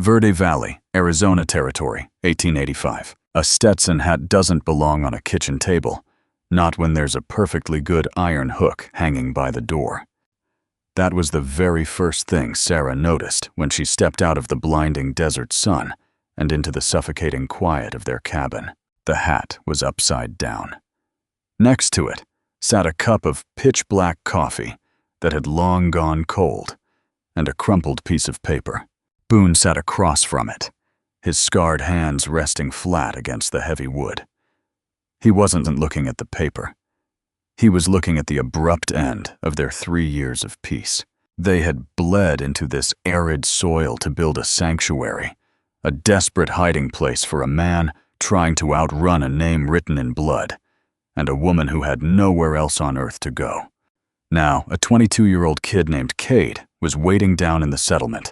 Verde Valley, Arizona Territory, 1885. A Stetson hat doesn't belong on a kitchen table, not when there's a perfectly good iron hook hanging by the door. That was the very first thing Sarah noticed when she stepped out of the blinding desert sun and into the suffocating quiet of their cabin. The hat was upside down. Next to it sat a cup of pitch-black coffee that had long gone cold and a crumpled piece of paper. Boone sat across from it, his scarred hands resting flat against the heavy wood. He wasn't looking at the paper. He was looking at the abrupt end of their 3 years of peace. They had bled into this arid soil to build a sanctuary, a desperate hiding place for a man trying to outrun a name written in blood, and a woman who had nowhere else on earth to go. Now, a 22-year-old kid named Cade was waiting down in the settlement,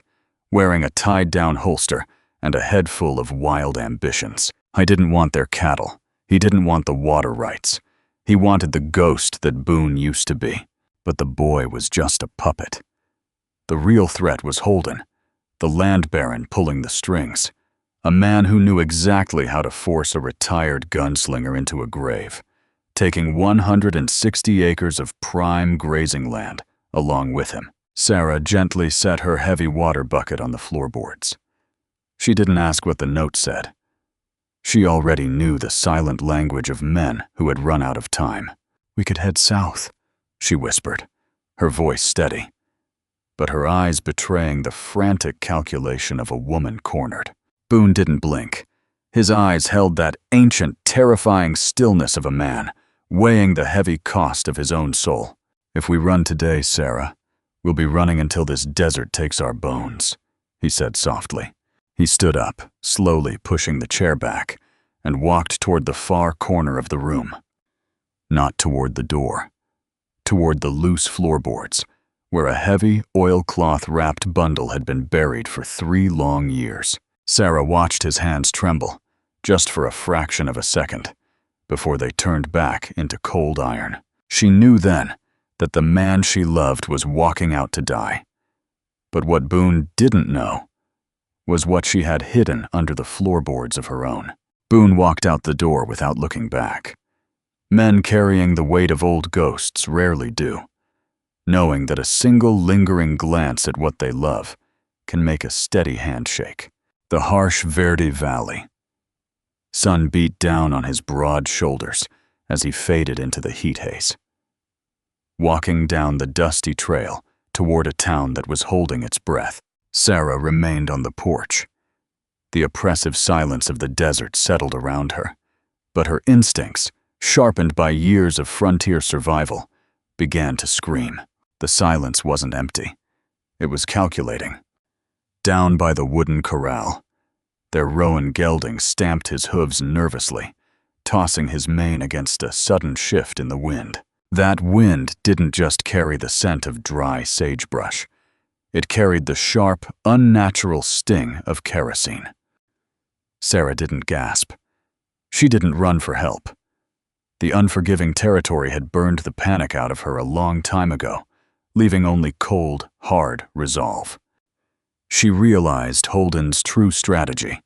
wearing a tied-down holster and a head full of wild ambitions. I didn't want their cattle. He didn't want the water rights. He wanted the ghost that Boone used to be. But the boy was just a puppet. The real threat was Holden, the land baron pulling the strings, a man who knew exactly how to force a retired gunslinger into a grave, taking 160 acres of prime grazing land along with him. Sarah gently set her heavy water bucket on the floorboards. She didn't ask what the note said. She already knew the silent language of men who had run out of time. "We could head south," she whispered, her voice steady, but her eyes betraying the frantic calculation of a woman cornered. Boone didn't blink. His eyes held that ancient, terrifying stillness of a man, weighing the heavy cost of his own soul. "If we run today, Sarah, we'll be running until this desert takes our bones," he said softly. He stood up, slowly pushing the chair back, and walked toward the far corner of the room. Not toward the door, toward the loose floorboards, where a heavy, oilcloth-wrapped bundle had been buried for 3 long years. Sarah watched his hands tremble, just for a fraction of a second, before they turned back into cold iron. She knew then that the man she loved was walking out to die. But what Boone didn't know was what she had hidden under the floorboards of her own. Boone walked out the door without looking back. Men carrying the weight of old ghosts rarely do, knowing that a single lingering glance at what they love can make a steady handshake. The harsh Verde Valley. Sun beat down on his broad shoulders as he faded into the heat haze. Walking down the dusty trail toward a town that was holding its breath, Sarah remained on the porch. The oppressive silence of the desert settled around her, but her instincts, sharpened by years of frontier survival, began to scream. The silence wasn't empty. It was calculating. Down by the wooden corral, their roan gelding stamped his hooves nervously, tossing his mane against a sudden shift in the wind. That wind didn't just carry the scent of dry sagebrush. It carried the sharp, unnatural sting of kerosene. Sarah didn't gasp. She didn't run for help. The unforgiving territory had burned the panic out of her a long time ago, leaving only cold, hard resolve. She realized Holden's true strategy.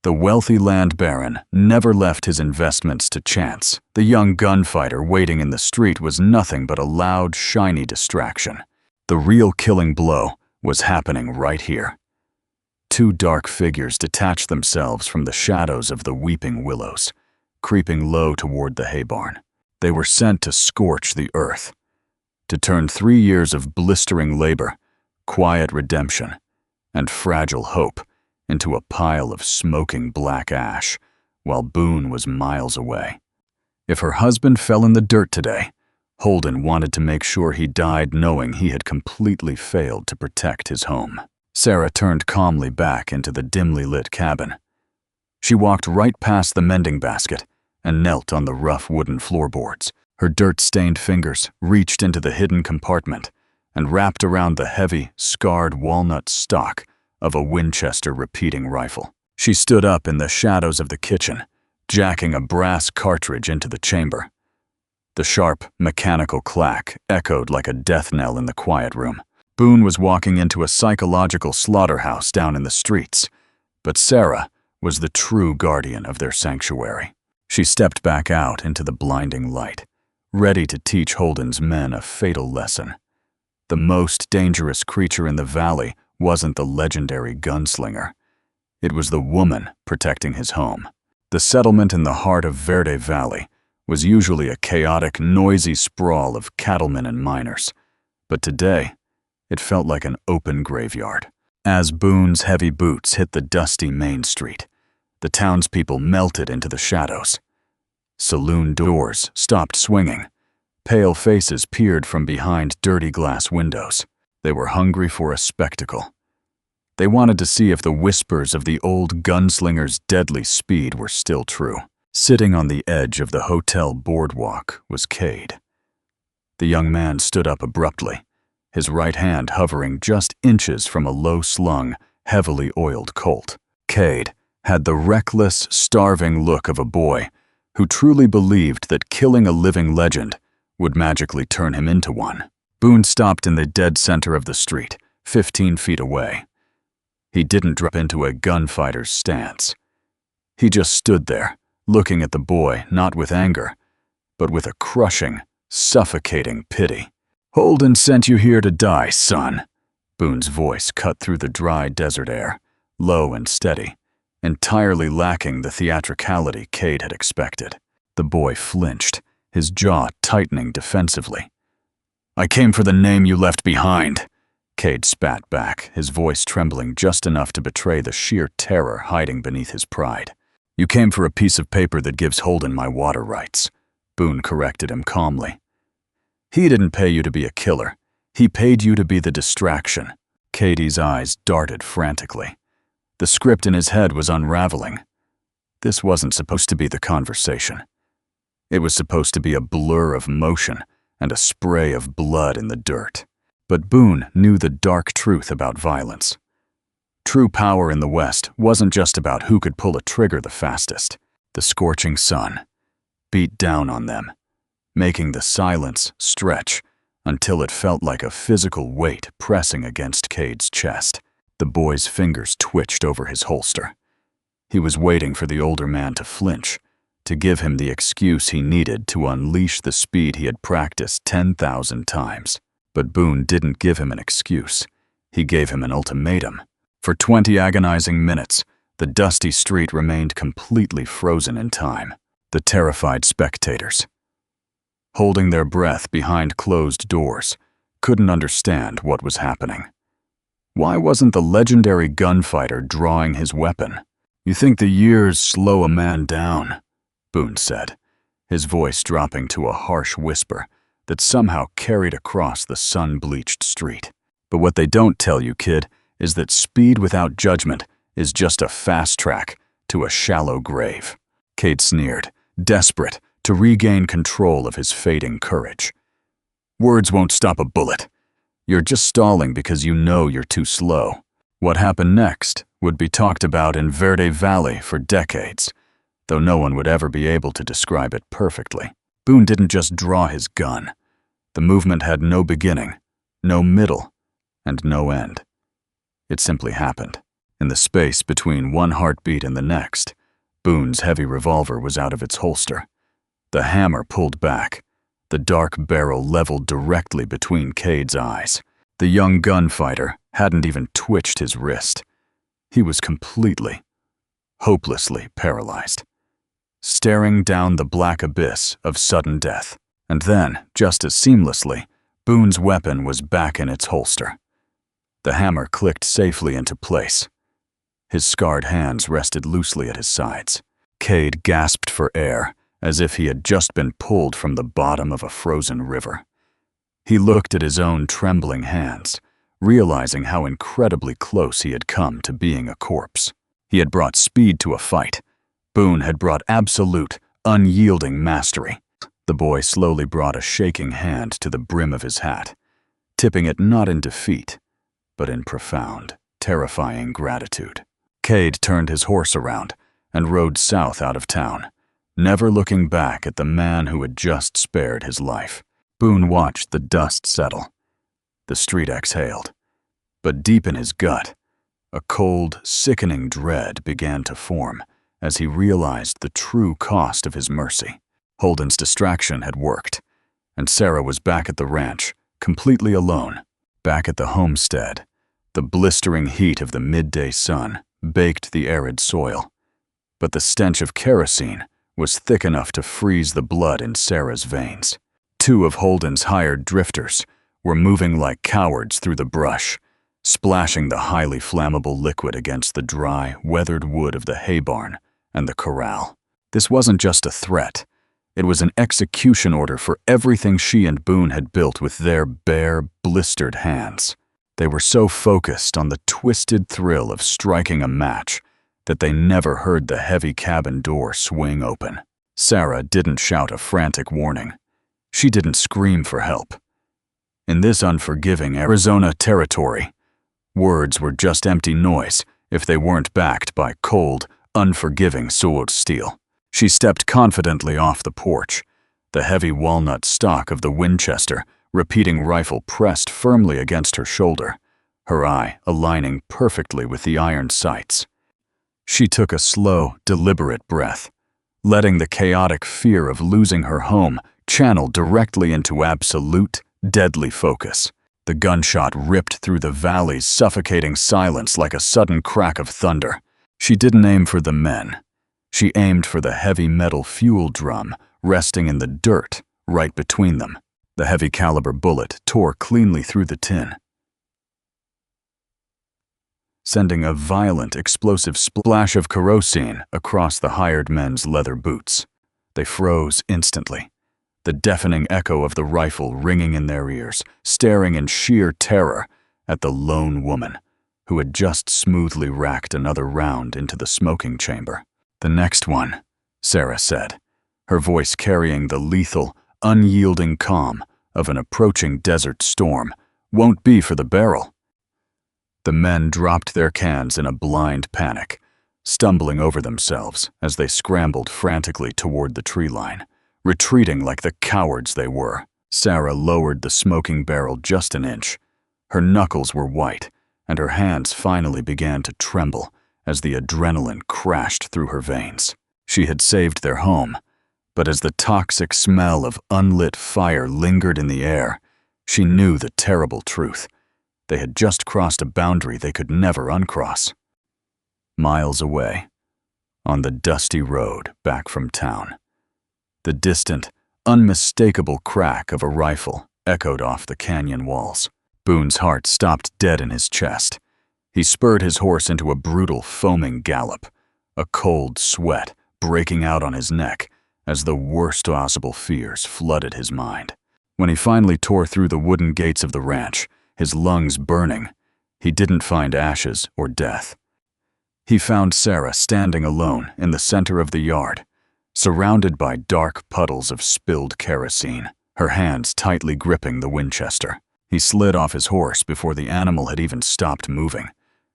The wealthy land baron never left his investments to chance. The young gunfighter waiting in the street was nothing but a loud, shiny distraction. The real killing blow was happening right here. 2 dark figures detached themselves from the shadows of the weeping willows, creeping low toward the hay barn. They were sent to scorch the earth, to turn 3 years of blistering labor, quiet redemption, and fragile hope into a pile of smoking black ash, while Boone was miles away. If her husband fell in the dirt today, Holden wanted to make sure he died knowing he had completely failed to protect his home. Sarah turned calmly back into the dimly lit cabin. She walked right past the mending basket and knelt on the rough wooden floorboards. Her dirt-stained fingers reached into the hidden compartment and wrapped around the heavy, scarred walnut stock of a Winchester repeating rifle. She stood up in the shadows of the kitchen, jacking a brass cartridge into the chamber. The sharp, mechanical clack echoed like a death knell in the quiet room. Boone was walking into a psychological slaughterhouse down in the streets, but Sarah was the true guardian of their sanctuary. She stepped back out into the blinding light, ready to teach Holden's men a fatal lesson. The most dangerous creature in the valley wasn't the legendary gunslinger. It was the woman protecting his home. The settlement in the heart of Verde Valley was usually a chaotic, noisy sprawl of cattlemen and miners, but today it felt like an open graveyard. As Boone's heavy boots hit the dusty main street, the townspeople melted into the shadows. Saloon doors stopped swinging. Pale faces peered from behind dirty glass windows. They were hungry for a spectacle. They wanted to see if the whispers of the old gunslinger's deadly speed were still true. Sitting on the edge of the hotel boardwalk was Cade. The young man stood up abruptly, his right hand hovering just inches from a low-slung, heavily oiled Colt. Cade had the reckless, starving look of a boy who truly believed that killing a living legend would magically turn him into one. Boone stopped in the dead center of the street, 15 feet away. He didn't drop into a gunfighter's stance. He just stood there, looking at the boy not with anger, but with a crushing, suffocating pity. "Holden sent you here to die, son." Boone's voice cut through the dry desert air, low and steady, entirely lacking the theatricality Cade had expected. The boy flinched, his jaw tightening defensively. "I came for the name you left behind." Cade spat back, his voice trembling just enough to betray the sheer terror hiding beneath his pride. "You came for a piece of paper that gives Holden my water rights," Boone corrected him calmly. "He didn't pay you to be a killer. He paid you to be the distraction." Cade's eyes darted frantically. The script in his head was unraveling. This wasn't supposed to be the conversation. It was supposed to be a blur of motion and a spray of blood in the dirt. But Boone knew the dark truth about violence. True power in the West wasn't just about who could pull a trigger the fastest. The scorching sun beat down on them, making the silence stretch until it felt like a physical weight pressing against Cade's chest. The boy's fingers twitched over his holster. He was waiting for the older man to flinch, to give him the excuse he needed to unleash the speed he had practiced 10,000 times. But Boone didn't give him an excuse. He gave him an ultimatum. For 20 agonizing minutes, the dusty street remained completely frozen in time. The terrified spectators, holding their breath behind closed doors, couldn't understand what was happening. Why wasn't the legendary gunfighter drawing his weapon? "You think the years slow a man down," Boone said, his voice dropping to a harsh whisper that somehow carried across the sun-bleached street. "But what they don't tell you, kid, is that speed without judgment is just a fast track to a shallow grave." Cade sneered, desperate to regain control of his fading courage. "Words won't stop a bullet. You're just stalling because you know you're too slow." What happened next would be talked about in Verde Valley for decades, though no one would ever be able to describe it perfectly. Boone didn't just draw his gun. The movement had no beginning, no middle, and no end. It simply happened. In the space between one heartbeat and the next, Boone's heavy revolver was out of its holster. The hammer pulled back, the dark barrel leveled directly between Cade's eyes. The young gunfighter hadn't even twitched his wrist. He was completely, hopelessly paralyzed, staring down the black abyss of sudden death. And then, just as seamlessly, Boone's weapon was back in its holster. The hammer clicked safely into place. His scarred hands rested loosely at his sides. Cade gasped for air, as if he had just been pulled from the bottom of a frozen river. He looked at his own trembling hands, realizing how incredibly close he had come to being a corpse. He had brought speed to a fight. Boone had brought absolute, unyielding mastery. The boy slowly brought a shaking hand to the brim of his hat, tipping it not in defeat, but in profound, terrifying gratitude. Cade turned his horse around and rode south out of town, never looking back at the man who had just spared his life. Boone watched the dust settle. the street exhaled. But deep in his gut, a cold, sickening dread began to form as he realized the true cost of his mercy. Holden's distraction had worked, and Sarah was back at the ranch, completely alone. Back at the homestead, the blistering heat of the midday sun baked the arid soil, but the stench of kerosene was thick enough to freeze the blood in Sarah's veins. 2 of Holden's hired drifters were moving like cowards through the brush, splashing the highly flammable liquid against the dry, weathered wood of the hay barn and the corral. This wasn't just a threat. It was an execution order for everything she and Boone had built with their bare, blistered hands. They were so focused on the twisted thrill of striking a match that they never heard the heavy cabin door swing open. Sarah didn't shout a frantic warning. She didn't scream for help. In this unforgiving Arizona territory, words were just empty noise if they weren't backed by cold, unforgiving sword steel. She stepped confidently off the porch, the heavy walnut stock of the Winchester repeating rifle pressed firmly against her shoulder, her eye aligning perfectly with the iron sights. She took a slow, deliberate breath, letting the chaotic fear of losing her home channel directly into absolute, deadly focus. The gunshot ripped through the valley's suffocating silence like a sudden crack of thunder. She didn't aim for the men. She aimed for the heavy metal fuel drum resting in the dirt right between them. The heavy caliber bullet tore cleanly through the tin, sending a violent, explosive splash of kerosene across the hired men's leather boots. They froze instantly, the deafening echo of the rifle ringing in their ears, staring in sheer terror at the lone woman who had just smoothly racked another round into the smoking chamber. "The next one," Sarah said, her voice carrying the lethal, unyielding calm of an approaching desert storm, "won't be for the barrel." The men dropped their cans in a blind panic, stumbling over themselves as they scrambled frantically toward the tree line, retreating like the cowards they were. Sarah lowered the smoking barrel just an inch. Her knuckles were white, and her hands finally began to tremble as the adrenaline crashed through her veins. She had saved their home, but as the toxic smell of unlit fire lingered in the air, she knew the terrible truth. They had just crossed a boundary they could never uncross. Miles away, on the dusty road back from town, the distant, unmistakable crack of a rifle echoed off the canyon walls. Boone's heart stopped dead in his chest. He spurred his horse into a brutal, foaming gallop, a cold sweat breaking out on his neck as the worst possible fears flooded his mind. When he finally tore through the wooden gates of the ranch, his lungs burning, he didn't find ashes or death. He found Sarah standing alone in the center of the yard, surrounded by dark puddles of spilled kerosene, her hands tightly gripping the Winchester. He slid off his horse before the animal had even stopped moving,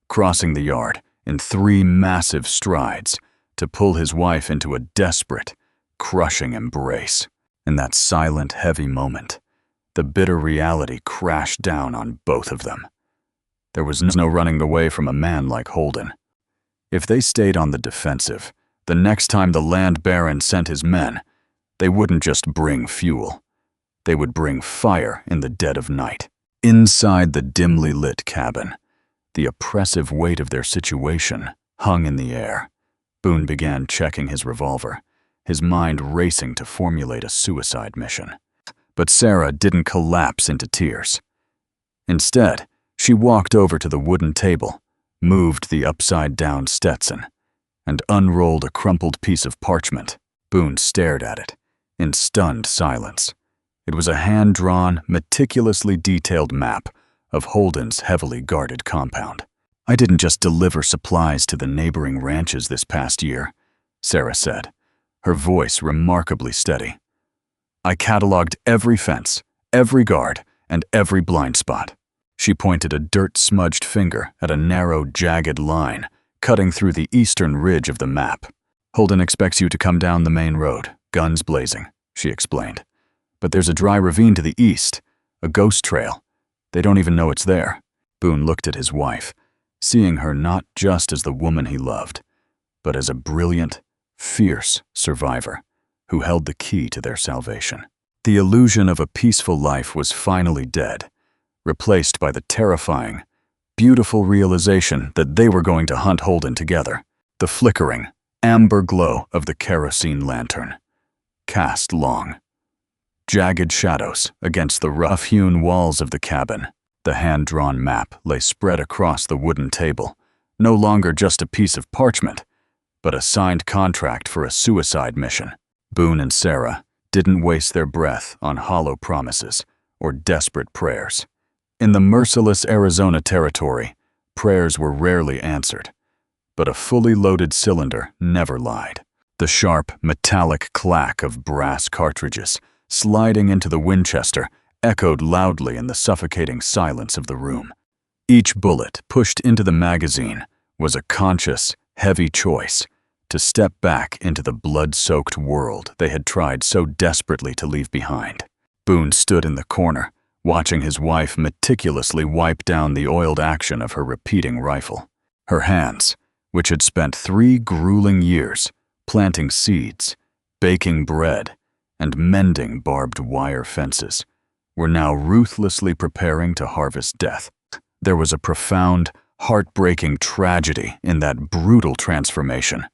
crossing the yard in 3 massive strides to pull his wife into a desperate, crushing embrace. In that silent, heavy moment, the bitter reality crashed down on both of them. There was no running away from a man like Holden. If they stayed on the defensive, the next time the land baron sent his men, they wouldn't just bring fuel. They would bring fire in the dead of night. Inside the dimly lit cabin, the oppressive weight of their situation hung in the air. Boone began checking his revolver, his mind racing to formulate a suicide mission. But Sarah didn't collapse into tears. Instead, she walked over to the wooden table, moved the upside-down Stetson, and unrolled a crumpled piece of parchment. Boone stared at it, in stunned silence. It was a hand-drawn, meticulously detailed map of Holden's heavily guarded compound. "I didn't just deliver supplies to the neighboring ranches this past year," Sarah said, her voice remarkably steady. "I cataloged every fence, every guard, and every blind spot." She pointed a dirt-smudged finger at a narrow, jagged line cutting through the eastern ridge of the map. "Holden expects you to come down the main road, guns blazing," she explained. "But there's a dry ravine to the east, a ghost trail. They don't even know it's there. Boone looked at his wife, seeing her not just as the woman he loved, but as a brilliant, fierce survivor who held the key to their salvation. The illusion of a peaceful life was finally dead, replaced by the terrifying, beautiful realization that they were going to hunt Holden together. The flickering, amber glow of the kerosene lantern cast long, jagged shadows against the rough-hewn walls of the cabin. The hand-drawn map lay spread across the wooden table, no longer just a piece of parchment, but a signed contract for a suicide mission. Boone and Sarah didn't waste their breath on hollow promises or desperate prayers. In the merciless Arizona territory, prayers were rarely answered, but a fully loaded cylinder never lied. The sharp, metallic clack of brass cartridges sliding into the Winchester echoed loudly in the suffocating silence of the room. Each bullet pushed into the magazine was a conscious, heavy choice to step back into the blood-soaked world they had tried so desperately to leave behind. Boone stood in the corner, watching his wife meticulously wipe down the oiled action of her repeating rifle. Her hands, which had spent 3 grueling years planting seeds, baking bread, and mending barbed wire fences, were now ruthlessly preparing to harvest death. There was a profound, heartbreaking tragedy in that brutal transformation,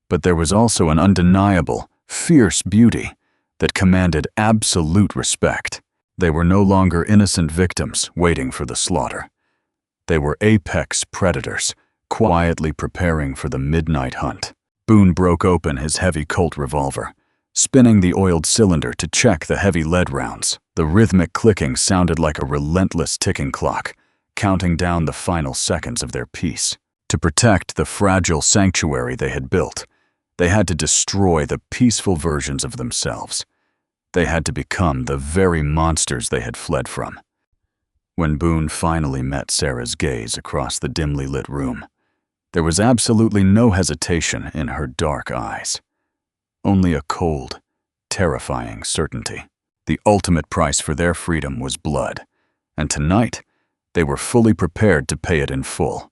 but there was also an undeniable, fierce beauty that commanded absolute respect. They were no longer innocent victims waiting for the slaughter. They were apex predators, quietly preparing for the midnight hunt. Boone broke open his heavy Colt revolver, spinning the oiled cylinder to check the heavy lead rounds. The rhythmic clicking sounded like a relentless ticking clock, counting down the final seconds of their peace. To protect the fragile sanctuary they had built, they had to destroy the peaceful versions of themselves. They had to become the very monsters they had fled from. When Boone finally met Sarah's gaze across the dimly lit room, there was absolutely no hesitation in her dark eyes. Only a cold, terrifying certainty. The ultimate price for their freedom was blood, and tonight they were fully prepared to pay it in full.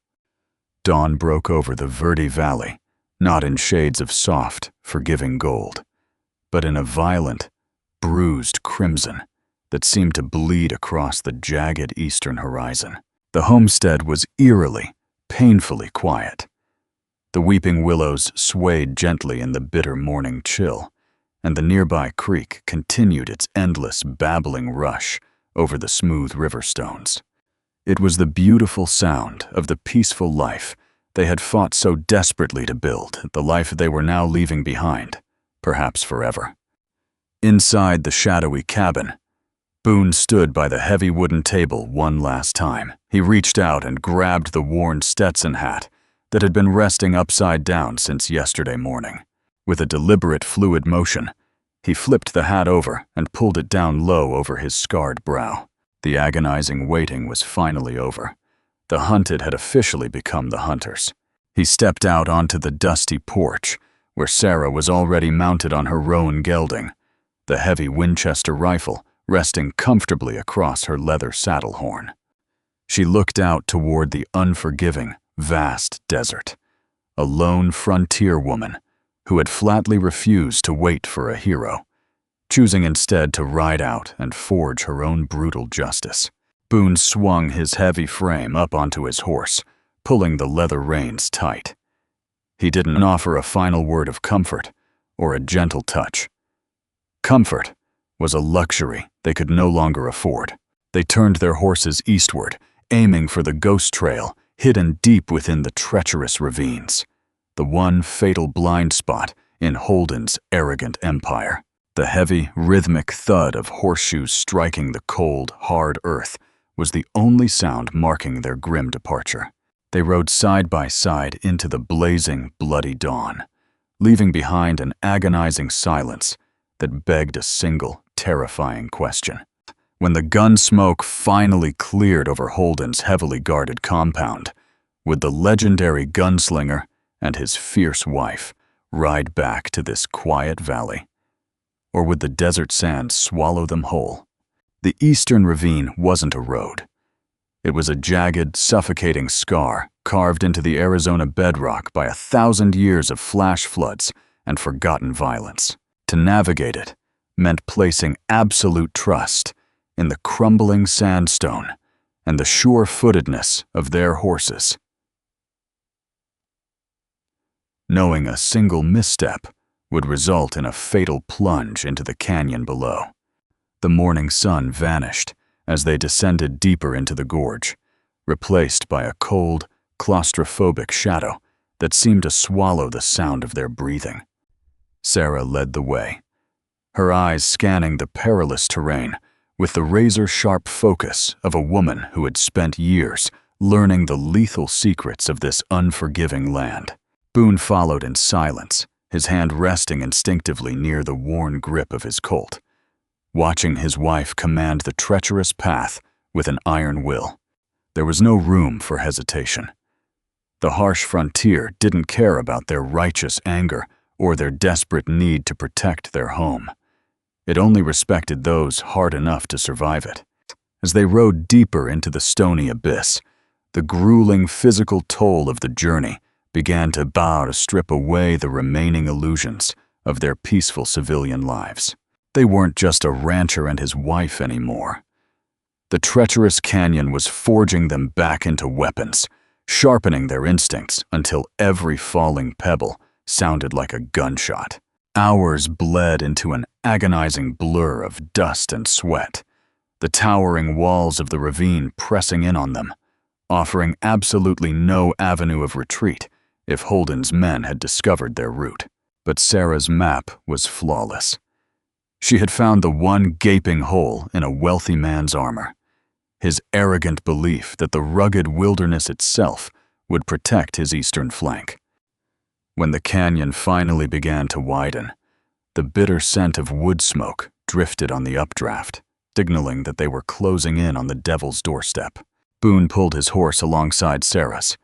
Dawn broke over the Verde Valley, not in shades of soft, forgiving gold, but in a violent, bruised crimson that seemed to bleed across the jagged eastern horizon. The homestead was eerily, painfully quiet. The weeping willows swayed gently in the bitter morning chill, and the nearby creek continued its endless, babbling rush over the smooth river stones. It was the beautiful sound of the peaceful life they had fought so desperately to build, the life they were now leaving behind, perhaps forever. Inside the shadowy cabin, Boone stood by the heavy wooden table one last time. He reached out and grabbed the worn Stetson hat that had been resting upside down since yesterday morning. With a deliberate, fluid motion, he flipped the hat over and pulled it down low over his scarred brow. The agonizing waiting was finally over. The hunted had officially become the hunters. He stepped out onto the dusty porch, where Sarah was already mounted on her roan gelding, the heavy Winchester rifle resting comfortably across her leather saddle horn. She looked out toward the unforgiving, vast desert, a lone frontier woman who had flatly refused to wait for a hero, choosing instead to ride out and forge her own brutal justice. Boone swung his heavy frame up onto his horse, pulling the leather reins tight. He didn't offer a final word of comfort or a gentle touch. Comfort was a luxury they could no longer afford. They turned their horses eastward, aiming for the ghost trail hidden deep within the treacherous ravines, the one fatal blind spot in Holden's arrogant empire. The heavy, rhythmic thud of horseshoes striking the cold, hard earth was the only sound marking their grim departure. They rode side by side into the blazing, bloody dawn, leaving behind an agonizing silence that begged a single, terrifying question. When the gun smoke finally cleared over Holden's heavily guarded compound, would the legendary gunslinger and his fierce wife ride back to this quiet valley? Or would the desert sand swallow them whole? The eastern ravine wasn't a road. It was a jagged, suffocating scar carved into the Arizona bedrock by 1,000 years of flash floods and forgotten violence. To navigate it meant placing absolute trust in the crumbling sandstone and the sure-footedness of their horses. Knowing a single misstep would result in a fatal plunge into the canyon below. The morning sun vanished as they descended deeper into the gorge, replaced by a cold, claustrophobic shadow that seemed to swallow the sound of their breathing. Sarah led the way, her eyes scanning the perilous terrain with the razor-sharp focus of a woman who had spent years learning the lethal secrets of this unforgiving land. Boone followed in silence, his hand resting instinctively near the worn grip of his Colt, watching his wife command the treacherous path with an iron will. There was no room for hesitation. The harsh frontier didn't care about their righteous anger or their desperate need to protect their home. It only respected those hard enough to survive it. As they rode deeper into the stony abyss, the grueling physical toll of the journey began to bow to strip away the remaining illusions of their peaceful civilian lives. They weren't just a rancher and his wife anymore. The treacherous canyon was forging them back into weapons, sharpening their instincts until every falling pebble sounded like a gunshot. Hours bled into an agonizing blur of dust and sweat, the towering walls of the ravine pressing in on them, offering absolutely no avenue of retreat if Holden's men had discovered their route. But Sarah's map was flawless. She had found the one gaping hole in a wealthy man's armor, his arrogant belief that the rugged wilderness itself would protect his eastern flank. When the canyon finally began to widen, the bitter scent of wood smoke drifted on the updraft, signaling that they were closing in on the devil's doorstep. Boone pulled his horse alongside Sarah's,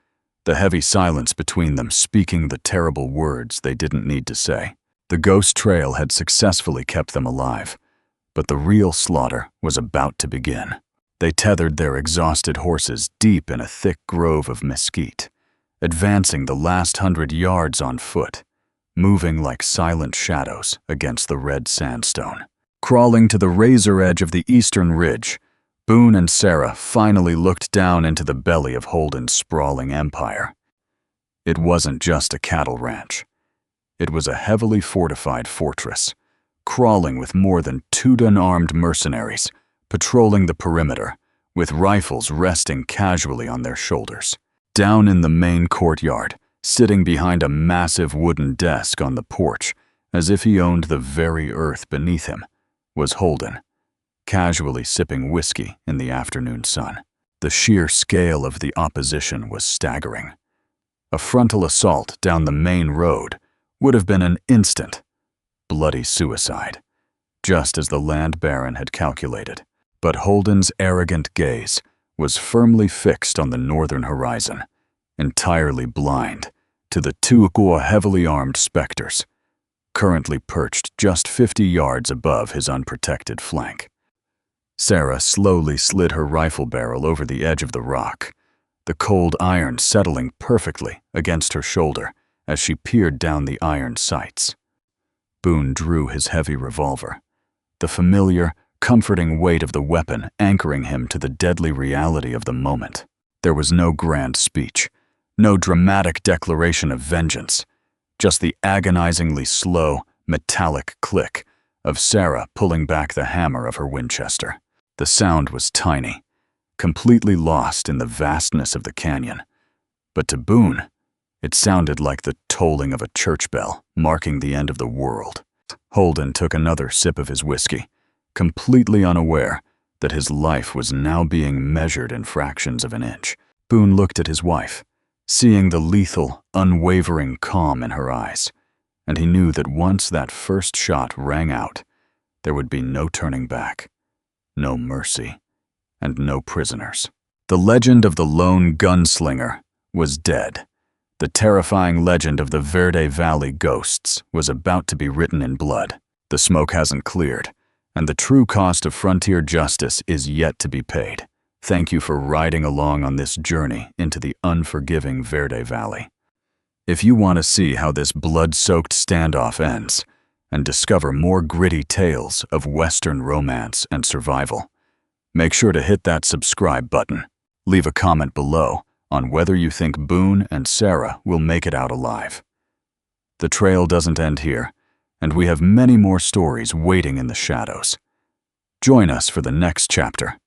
the heavy silence between them speaking the terrible words they didn't need to say. The ghost trail had successfully kept them alive, but the real slaughter was about to begin. They tethered their exhausted horses deep in a thick grove of mesquite, advancing the last 100 yards on foot, moving like silent shadows against the red sandstone. Crawling to the razor edge of the eastern ridge, Boone and Sarah finally looked down into the belly of Holden's sprawling empire. It wasn't just a cattle ranch. It was a heavily fortified fortress, crawling with more than 2 unarmed mercenaries, patrolling the perimeter, with rifles resting casually on their shoulders. Down in the main courtyard, sitting behind a massive wooden desk on the porch, as if he owned the very earth beneath him, was Holden, casually sipping whiskey in the afternoon sun. The sheer scale of the opposition was staggering. A frontal assault down the main road would have been an instant, bloody suicide, just as the land baron had calculated. But Holden's arrogant gaze was firmly fixed on the northern horizon, entirely blind to the 2 heavily armed specters, currently perched just 50 yards above his unprotected flank. Sarah slowly slid her rifle barrel over the edge of the rock, the cold iron settling perfectly against her shoulder as she peered down the iron sights. Boone drew his heavy revolver, the familiar, comforting weight of the weapon anchoring him to the deadly reality of the moment. There was no grand speech, no dramatic declaration of vengeance, just the agonizingly slow, metallic click of Sarah pulling back the hammer of her Winchester. The sound was tiny, completely lost in the vastness of the canyon, but to Boone, it sounded like the tolling of a church bell marking the end of the world. Holden took another sip of his whiskey, completely unaware that his life was now being measured in fractions of an inch. Boone looked at his wife, seeing the lethal, unwavering calm in her eyes, and he knew that once that first shot rang out, there would be no turning back, no mercy, and no prisoners. The legend of the lone gunslinger was dead. The terrifying legend of the Verde Valley ghosts was about to be written in blood. The smoke hasn't cleared, and the true cost of frontier justice is yet to be paid. Thank you for riding along on this journey into the unforgiving Verde Valley. If you want to see how this blood-soaked standoff ends and discover more gritty tales of Western romance and survival, make sure to hit that subscribe button. Leave a comment below on whether you think Boone and Sarah will make it out alive. The trail doesn't end here, and we have many more stories waiting in the shadows. Join us for the next chapter.